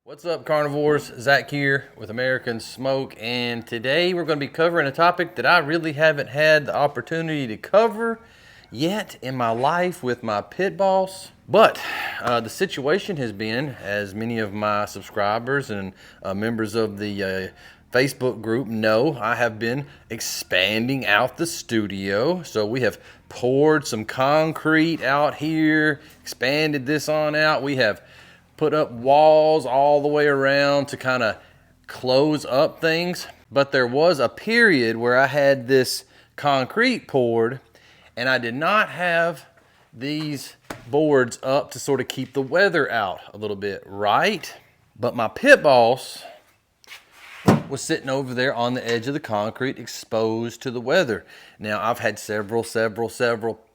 What's up, carnivores? Zach here with American Smoke, and today we're going to be covering a topic that I really haven't had the opportunity to cover yet in my life with my pit boss. But the situation has been, as many of my subscribers and members of the Facebook group know, I have been expanding out the studio. So we have poured some concrete out here, expanded this on out. We have put up walls all the way around to kind of close up things. But there was a period where I had this concrete poured and I did not have these boards up to sort of keep the weather out a little bit, right? But my pit boss was sitting over there on the edge of the concrete, exposed to the weather. Now, I've had several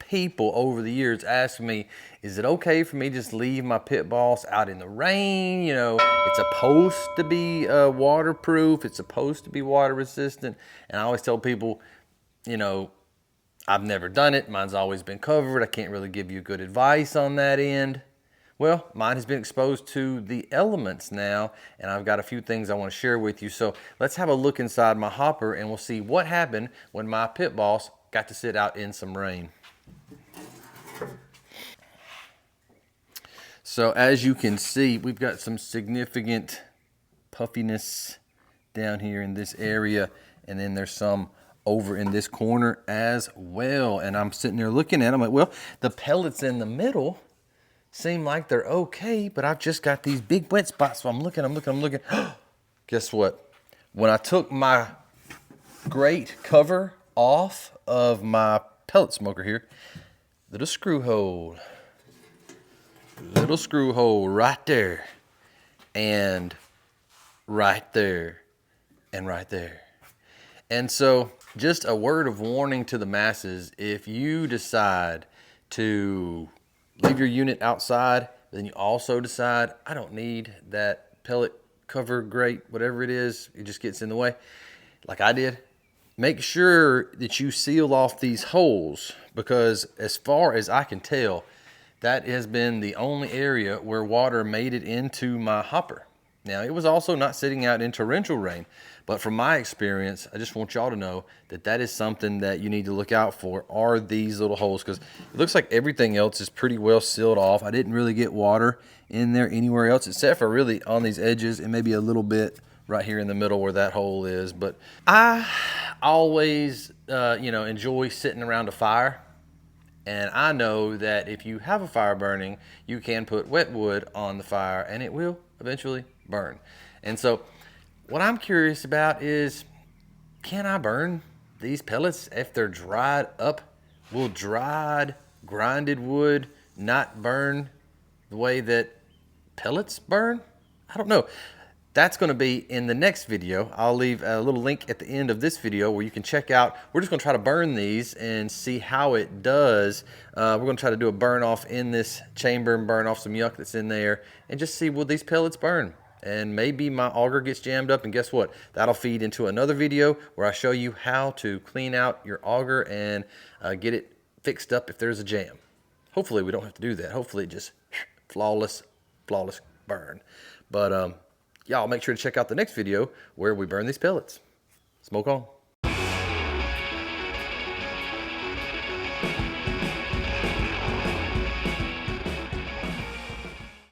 people over the years ask me, is it okay for me to just leave my pit boss out in the rain? You know, it's supposed to be waterproof. It's supposed to be water resistant. And I always tell people, you know, I've never done it. Mine's always been covered. I can't really give you good advice on that end. Well, mine has been exposed to the elements now, and I've got a few things I want to share with you. So let's have a look inside my hopper and we'll see what happened when my pit boss got to sit out in some rain. So as you can see, we've got some significant puffiness down here in this area, and then there's some over in this corner as well. And I'm sitting there looking at them like, well, the pellets in the middle seem like they're okay, but I've just got these big wet spots. So I'm looking. Guess what? When I took my grate cover off of my pellet smoker here, little screw hole right there, and right there, and right there. And so just a word of warning to the masses: if you decide to leave your unit outside, then you also decide, I don't need that pellet cover grate, whatever it is, it just gets in the way, like I did. Make sure that you seal off these holes, because as far as I can tell, that has been the only area where water made it into my hopper. Now, it was also not sitting out in torrential rain, but from my experience, I just want y'all to know that that is something that you need to look out for, are these little holes, because it looks like everything else is pretty well sealed off. I didn't really get water in there anywhere else, except for really on these edges and maybe a little bit right here in the middle where that hole is. But I always, enjoy sitting around a fire. And I know that if you have a fire burning, you can put wet wood on the fire and it will eventually burn. And so what I'm curious about is, can I burn these pellets if they're dried up? Will dried, grinded wood not burn the way that pellets burn? I don't know. That's going to be in the next video. I'll leave a little link at the end of this video where you can check out. We're just going to try to burn these and see how it does. We're going to try to do a burn off in this chamber and burn off some yuck that's in there and just see, will these pellets burn? And maybe my auger gets jammed up, and guess what? That'll feed into another video where I show you how to clean out your auger and get it fixed up if there's a jam. Hopefully we don't have to do that. Hopefully it just flawless burn. But y'all make sure to check out the next video where we burn these pellets. Smoke on.